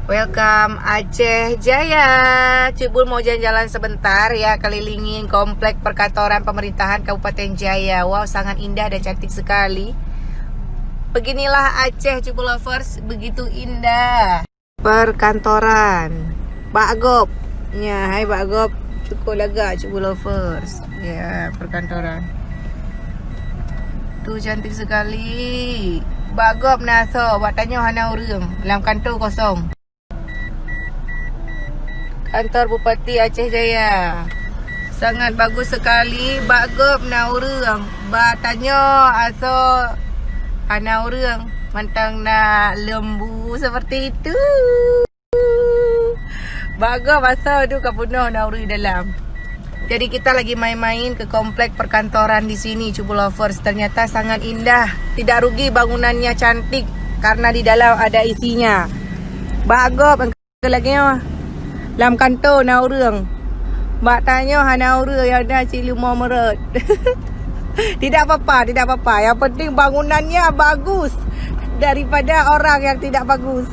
Welcome Aceh Jaya. Cik Bul mau jalan-jalan sebentar ya, kelilingin komplek perkantoran pemerintahan Kabupaten Jaya. Wow, sangat indah dan cantik sekali. Beginilah Aceh, Cik Bul lovers, begitu indah. Perkantoran Pak Gop. Ya, hai Pak Gop. Cukup lagak Cik Bul lovers. Ya, perkantoran. Tu cantik sekali. Bagop naso, buat tanya hana urang. Dalam kantor kosong. Kantor Bupati Aceh Jaya. Sangat bagus sekali. Bagop na urang. Ba tanya aso hana urang. Mantang na lembu seperti itu. Bagop aso tu kapunoh na urang dalam. Jadi kita lagi main-main ke komplek perkantoran di sini, Cik Bul lovers. Ternyata sangat indah. Tidak rugi bangunannya cantik karena di dalam ada isinya. Bagop lagi mah. Dalam kantor na urang. Mbak tanya hana urang yang ada cili mau merut. Tidak apa-apa, tidak apa-apa. Yang penting bangunannya bagus daripada orang yang tidak bagus.